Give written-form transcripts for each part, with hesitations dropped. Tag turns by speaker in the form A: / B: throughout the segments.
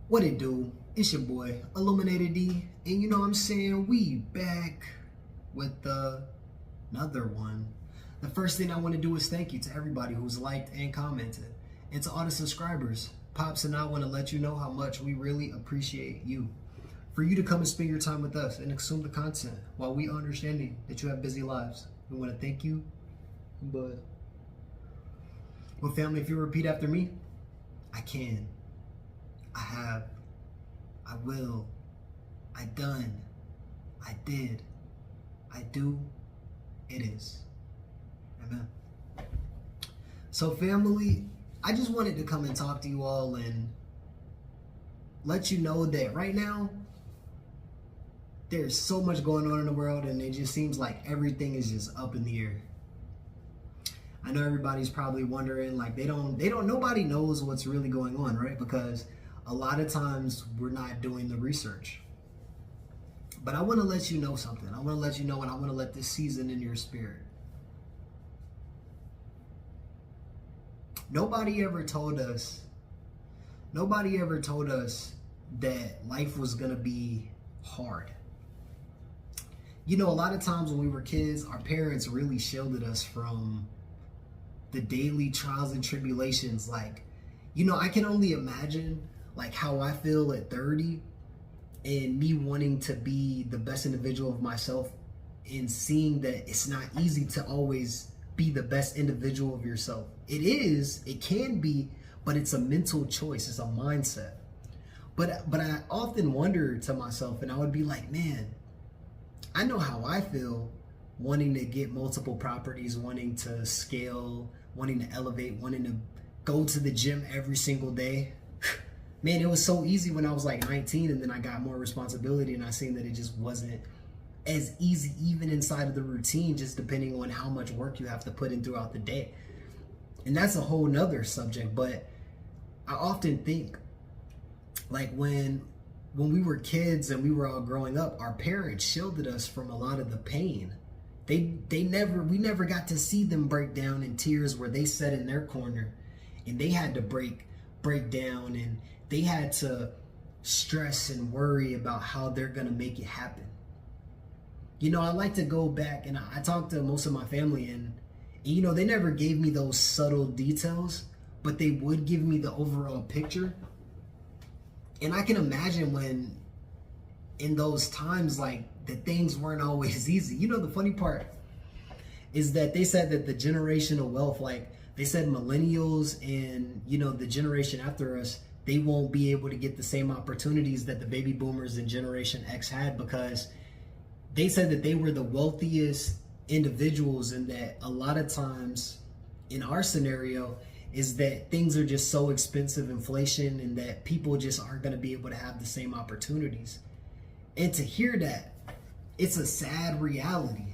A: What it do? It's your boy, Illuminated D, and you know what I'm saying? We back with another one. The first thing I want to do is thank you to everybody who's liked and commented, and to all the subscribers. Pops and I want to let you know how much we really appreciate you. For you to come and spend your time with us and consume the content while we are understanding that you have busy lives. We want to thank you, but family, if you repeat after me, I can. I have, I will, I done, I did, I do, it is. Amen. So family, I just wanted to come and talk to you all and let you know that right now, there's so much going on in the world and it just seems like everything is just up in the air. I know everybody's probably wondering, like nobody knows what's really going on, right? Because a lot of times we're not doing the research. But I want to let you know something. I want to let you know, and I want to let this season in your spirit. Nobody ever told us that life was going to be hard. You know, a lot of times when we were kids, our parents really shielded us from the daily trials and tribulations. Like, you know, I can only imagine like how I feel at 30 and me wanting to be the best individual of myself and seeing that it's not easy to always be the best individual of yourself. It can be, but it's a mental choice, it's a mindset. But I often wonder to myself, and I would be like, man, I know how I feel wanting to get multiple properties, wanting to scale, wanting to elevate, wanting to go to the gym every single day. Man, it was so easy when I was like 19, and then I got more responsibility and I seen that it just wasn't as easy even inside of the routine, just depending on how much work you have to put in throughout the day. And that's a whole nother subject, but I often think like when we were kids and we were all growing up, our parents shielded us from a lot of the pain. We never got to see them break down in tears where they sat in their corner and they had to break down and they had to stress and worry about how they're gonna make it happen. You know, I like to go back and I talk to most of my family and you know, they never gave me those subtle details, but they would give me the overall picture. And I can imagine when in those times, like that things weren't always easy. You know, the funny part is that they said that the generational wealth, like they said millennials and, you know, the generation after us, they won't be able to get the same opportunities that the baby boomers and Generation X had, because they said that they were the wealthiest individuals, and that a lot of times in our scenario is that things are just so expensive, inflation, and that people just aren't going to be able to have the same opportunities. And to hear that, it's a sad reality.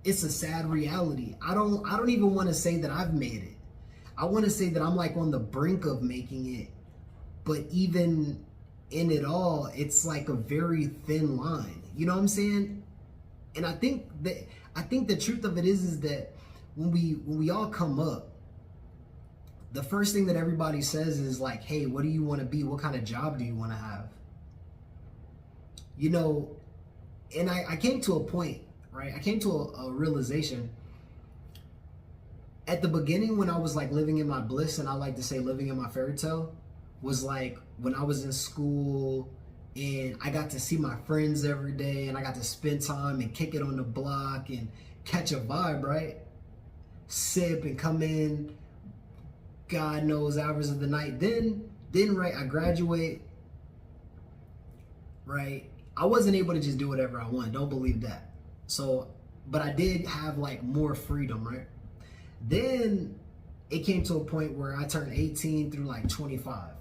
A: It's a sad reality. I don't even want to say that I've made it. I want to say that I'm like on the brink of making it. But even in it all, it's like a very thin line. You know what I'm saying? And I think the truth of it is that when we all come up, the first thing that everybody says is like, hey, what do you want to be? What kind of job do you want to have? You know, and I came to a point, right? I came to a realization at the beginning when I was like living in my bliss, and I like to say living in my fairy tale, was like when I was in school and I got to see my friends every day and I got to spend time and kick it on the block and catch a vibe, right? Sip and come in, God knows, hours of the night. Then right, I graduate, right? I wasn't able to just do whatever I want. Don't believe that. So, but I did have like more freedom, right? Then it came to a point where I turned 18 through like 25.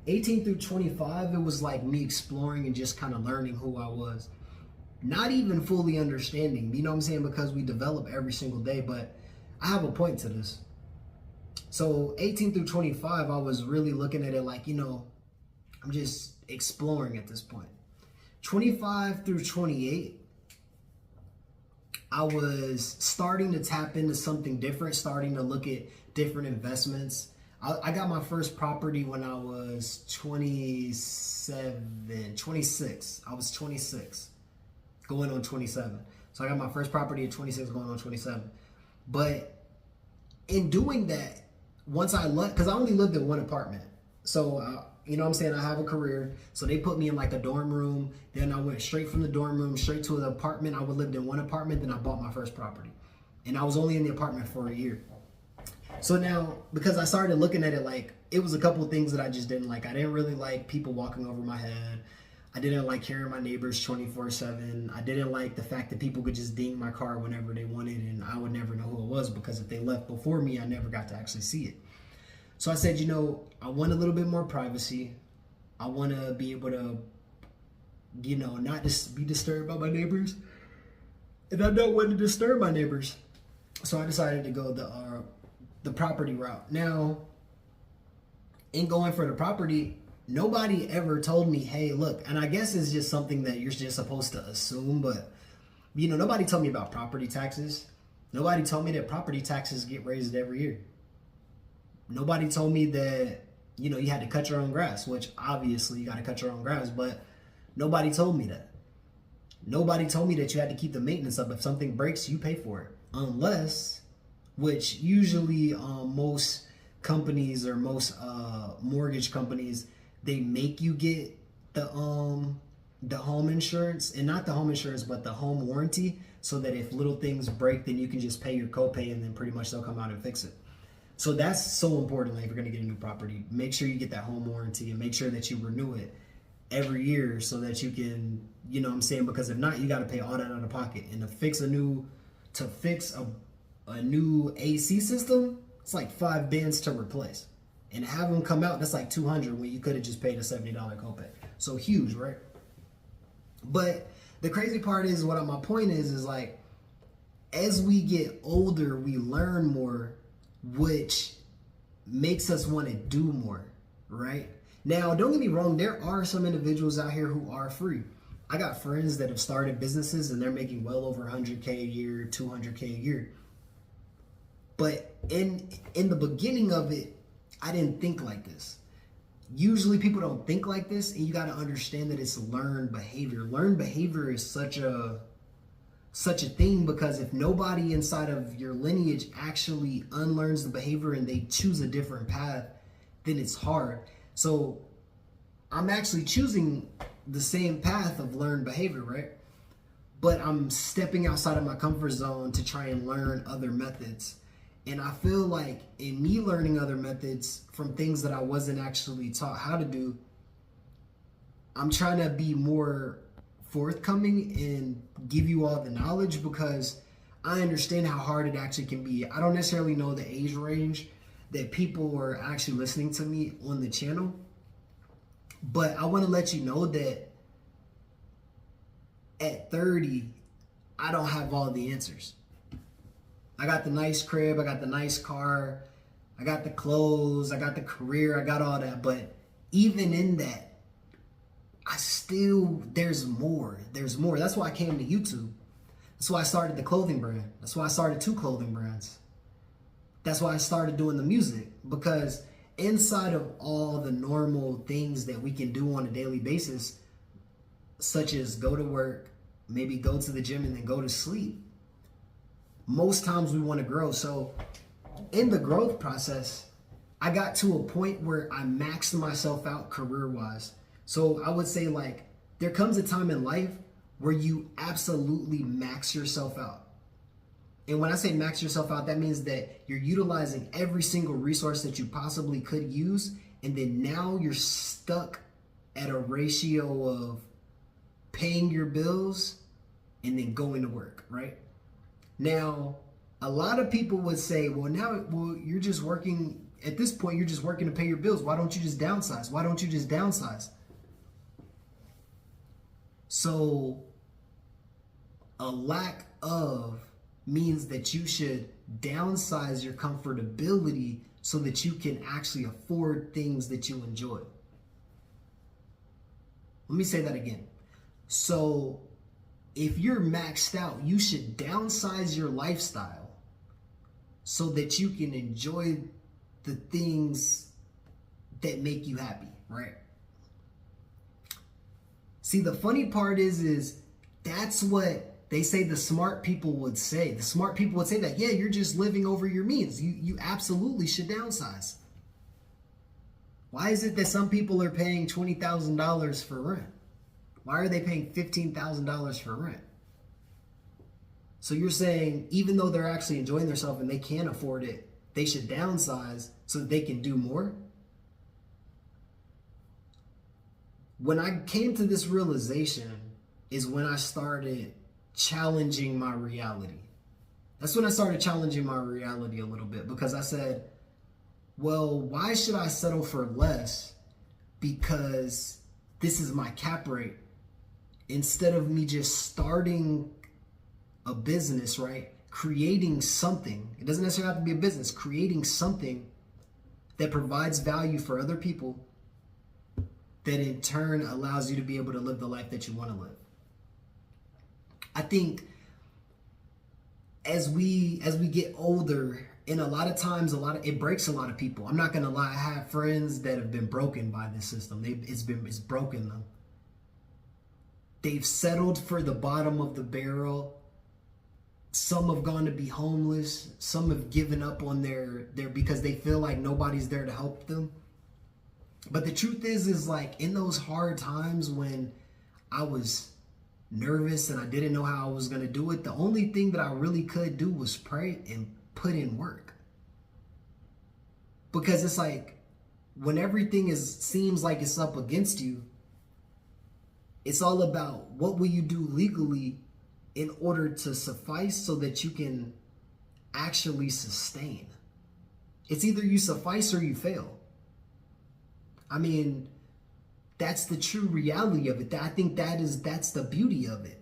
A: 18 through 25, it was like me exploring and just kind of learning who I was. Not even fully understanding, you know what I'm saying? Because we develop every single day, but I have a point to this. So 18 through 25, I was really looking at it like, you know, I'm just exploring at this point. 25 through 28, I was starting to tap into something different, starting to look at different investments. I got my first property when I was 26. I was 26, going on 27. So I got my first property at 26, going on 27. But in doing that, once I left, because I only lived in one apartment. So, you know what I'm saying? I have a career. So they put me in like a dorm room. Then I went straight from the dorm room straight to an apartment. I would lived in one apartment. Then I bought my first property. And I was only in the apartment for a year. So now, because I started looking at it like, it was a couple of things that I just didn't like. I didn't really like people walking over my head. I didn't like hearing my neighbors 24/7. I didn't like the fact that people could just ding my car whenever they wanted and I would never know who it was, because if they left before me, I never got to actually see it. So I said, you know, I want a little bit more privacy. I want to be able to, you know, not just be disturbed by my neighbors. And I don't want to disturb my neighbors. So I decided to go the property route. Now, in going for the property, nobody ever told me, hey, look, and I guess it's just something that you're just supposed to assume, but, you know, nobody told me about property taxes. Nobody told me that property taxes get raised every year. Nobody told me that, you know, you had to cut your own grass, which obviously you got to cut your own grass, but nobody told me that. Nobody told me that you had to keep the maintenance up. If something breaks, you pay for it. Unless, which usually most companies or most mortgage companies, they make you get the home insurance, and not the home insurance, but the home warranty, so that if little things break, then you can just pay your copay and then pretty much they'll come out and fix it. So that's so important. Like, if you're going to get a new property, make sure you get that home warranty and make sure that you renew it every year so that you can, you know what I'm saying? Because if not, you got to pay all that out of pocket. And to fix a new AC system, it's like $5 to replace. And have them come out, that's like $200 when you could have just paid a $70 copay. So huge, right? But the crazy part is, my point is like, as we get older, we learn more, which makes us want to do more, right? Now, don't get me wrong, there are some individuals out here who are free. I got friends that have started businesses and they're making well over 100K a year, 200K a year. But in the beginning of it, I didn't think like this. Usually people don't think like this, and you got to understand that it's learned behavior. Learned behavior is such a thing, because if nobody inside of your lineage actually unlearns the behavior and they choose a different path, then it's hard. So I'm actually choosing the same path of learned behavior, right? But I'm stepping outside of my comfort zone to try and learn other methods. And I feel like in me learning other methods from things that I wasn't actually taught how to do, I'm trying to be more forthcoming and give you all the knowledge, because I understand how hard it actually can be. I don't necessarily know the age range that people are actually listening to me on the channel, but I want to let you know that at 30, I don't have all the answers. I got the nice crib, I got the nice car, I got the clothes, I got the career, I got all that. But even in that, there's more. That's why I came to YouTube. That's why I started the clothing brand. That's why I started 2 clothing brands. That's why I started doing the music, because inside of all the normal things that we can do on a daily basis, such as go to work, maybe go to the gym and then go to sleep, most times we want to grow. So in the growth process, I got to a point where I maxed myself out career-wise. So I would say, like, there comes a time in life where you absolutely max yourself out. And when I say max yourself out, that means that you're utilizing every single resource that you possibly could use. And then now you're stuck at a ratio of paying your bills and then going to work, right? Now, a lot of people would say, well, you're just working, at this point, you're just working to pay your bills. Why don't you just downsize? Why don't you just downsize? So a lack of means that you should downsize your comfortability so that you can actually afford things that you enjoy. Let me say that again. So if you're maxed out, you should downsize your lifestyle so that you can enjoy the things that make you happy, right? See, the funny part is that's what they say the smart people would say. The smart people would say that, yeah, you're just living over your means. You absolutely should downsize. Why is it that some people are paying $20,000 for rent? Why are they paying $15,000 for rent? So you're saying even though they're actually enjoying themselves and they can't afford it, they should downsize so that they can do more? When I came to this realization is when I started challenging my reality. That's when I started challenging my reality a little bit, because I said, well, why should I settle for less because this is my cap rate, instead of me just starting a business, right? Creating something. It doesn't necessarily have to be a business. Creating something that provides value for other people, that in turn allows you to be able to live the life that you want to live. I think as we get older, and a lot of times it breaks a lot of people. I'm not gonna lie, I have friends that have been broken by this system. It's broken them. They've settled for the bottom of the barrel. Some have gone to be homeless. Some have given up on their because they feel like nobody's there to help them. But the truth is like in those hard times when I was nervous and I didn't know how I was going to do it, the only thing that I really could do was pray and put in work. Because it's like when everything seems like it's up against you, it's all about what will you do legally in order to suffice so that you can actually sustain. It's either you suffice or you fail. I mean, that's the true reality of it. I think that's the beauty of it.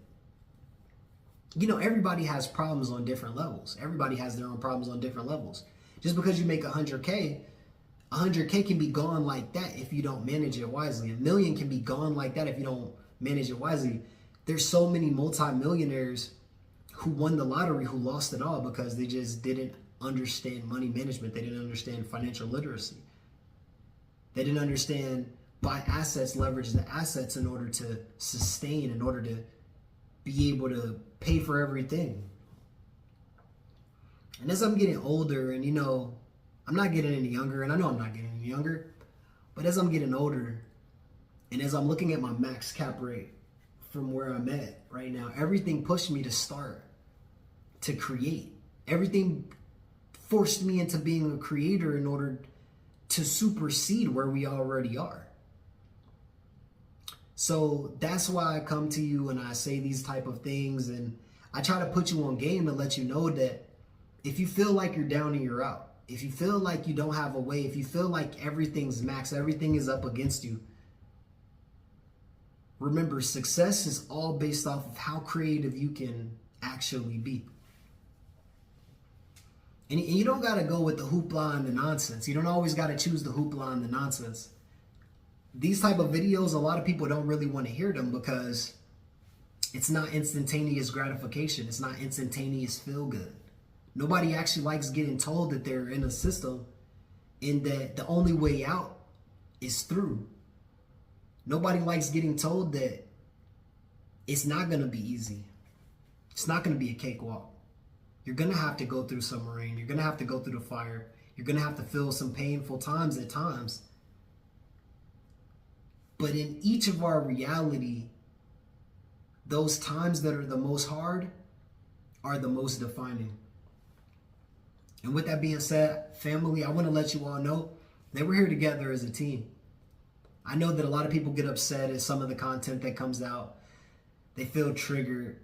A: You know, everybody has problems on different levels. Everybody has their own problems on different levels. Just because you make 100K, 100K can be gone like that if you don't manage it wisely. $1 million can be gone like that if you don't manage it wisely. There's so many multimillionaires who won the lottery who lost it all because they just didn't understand money management. They didn't understand financial literacy. They didn't understand buy assets, leverage the assets in order to sustain, in order to be able to pay for everything. And as I'm getting older, and you know, I'm not getting any younger, and I know I'm not getting any younger, but as I'm getting older, and as I'm looking at my max cap rate from where I'm at right now, everything pushed me to start to create. Everything forced me into being a creator in order to supersede where we already are. So that's why I come to you and I say these type of things, and I try to put you on game and let you know that if you feel like you're down and you're out, if you feel like you don't have a way, if you feel like everything's max, everything is up against you, remember, success is all based off of how creative you can actually be. And you don't got to go with the hoopla and the nonsense. You don't always got to choose the hoopla and the nonsense. These type of videos, a lot of people don't really want to hear them because it's not instantaneous gratification. It's not instantaneous feel good. Nobody actually likes getting told that they're in a system and that the only way out is through. Nobody likes getting told that it's not going to be easy. It's not going to be a cakewalk. You're going to have to go through some rain. You're going to have to go through the fire. You're going to have to feel some painful times at times. But in each of our reality, those times that are the most hard are the most defining. And with that being said, family, I want to let you all know that we're here together as a team. I know that a lot of people get upset at some of the content that comes out. They feel triggered.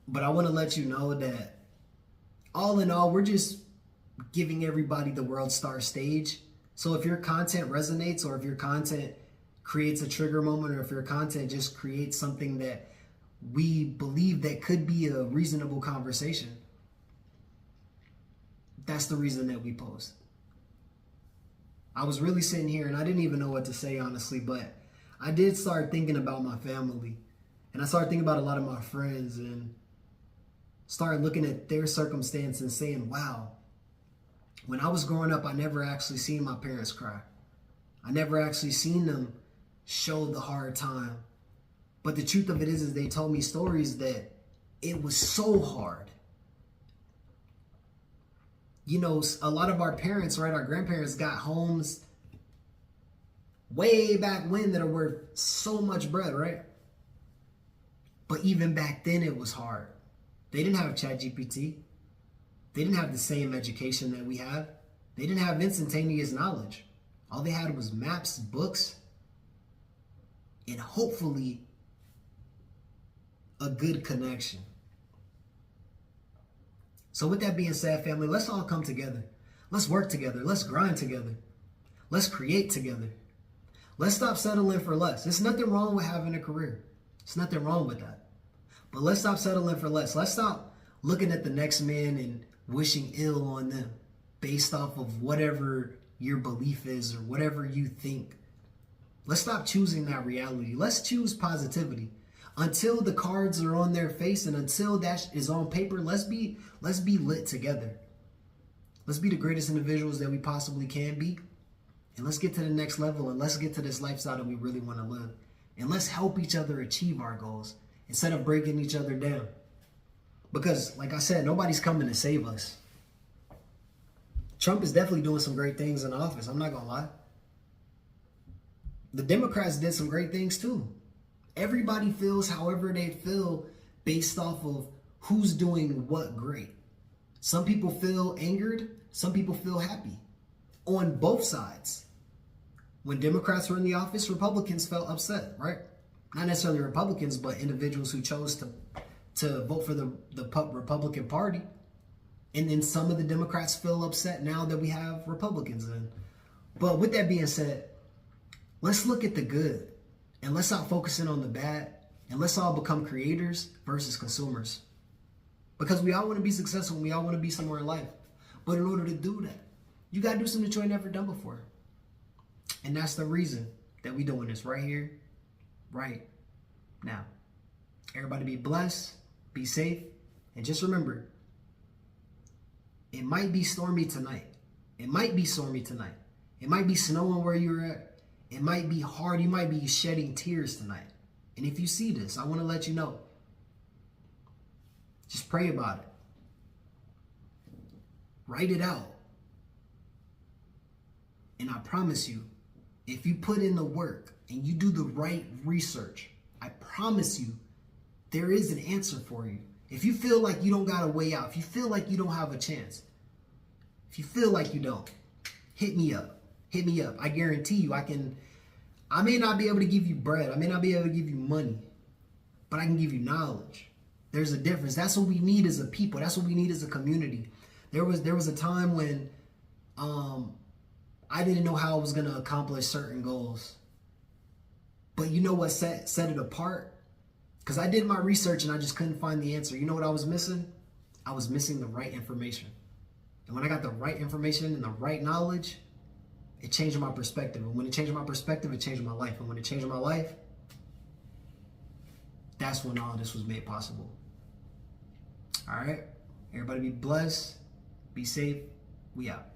A: But I want to let you know that all in all, we're just giving everybody the world star stage. So if your content resonates, or if your content creates a trigger moment, or if your content just creates something that we believe that could be a reasonable conversation, that's the reason that we post. I was really sitting here and I didn't even know what to say, honestly, but I did start thinking about my family, and I started thinking about a lot of my friends, and started looking at their circumstance and saying, wow, when I was growing up, I never actually seen my parents cry. I never actually seen them show the hard time. But the truth of it is they told me stories that it was so hard. You know, a lot of our parents, right, our grandparents got homes way back when that are worth so much bread, right? But even back then it was hard. They didn't have ChatGPT. They didn't have the same education that we have. They didn't have instantaneous knowledge. All they had was maps, books, and hopefully a good connection. So with that being said, family, let's all come together. Let's work together. Let's grind together. Let's create together. Let's stop settling for less. There's nothing wrong with having a career. There's nothing wrong with that. But let's stop settling for less. Let's stop looking at the next man and wishing ill on them based off of whatever your belief is or whatever you think. Let's stop choosing that reality. Let's choose positivity. Until the cards are on their face and until that is on paper, let's be lit together. Let's be the greatest individuals that we possibly can be. And let's get to the next level and let's get to this lifestyle that we really want to live. And let's help each other achieve our goals instead of breaking each other down. Because, like I said, nobody's coming to save us. Trump is definitely doing some great things in office. I'm not going to lie. The Democrats did some great things too. Everybody feels however they feel based off of who's doing what great. Some people feel angered. Some people feel happy. On both sides. When Democrats were in the office, Republicans felt upset, right? Not necessarily Republicans, but individuals who chose to vote for the Republican Party. And then some of the Democrats feel upset now that we have Republicans in. But with that being said, let's look at the good. And let's stop focusing on the bad. And let's all become creators versus consumers. Because we all want to be successful and we all want to be somewhere in life. But in order to do that, you got to do something that you ain't never done before. And that's the reason that we doing this right here, right now. Everybody be blessed, be safe, and just remember, it might be stormy tonight. It might be stormy tonight. It might be snowing where you're at. It might be hard. You might be shedding tears tonight. And if you see this, I want to let you know. Just pray about it. Write it out. And I promise you, if you put in the work and you do the right research, I promise you, there is an answer for you. If you feel like you don't got a way out, if you feel like you don't have a chance, if you feel like you don't, hit me up. Hit me up. I guarantee you I may not be able to give you bread. I may not be able to give you money, but I can give you knowledge. There's a difference. That's what we need as a people. That's what we need as a community. There was a time when I didn't know how I was going to accomplish certain goals. But you know what set it apart? Because I did my research and I just couldn't find the answer. You know what I was missing? I was missing the right information. And when I got the right information and the right knowledge, it changed my perspective. And when it changed my perspective, it changed my life. And when it changed my life, that's when all this was made possible. All right? Everybody be blessed. Be safe. We out.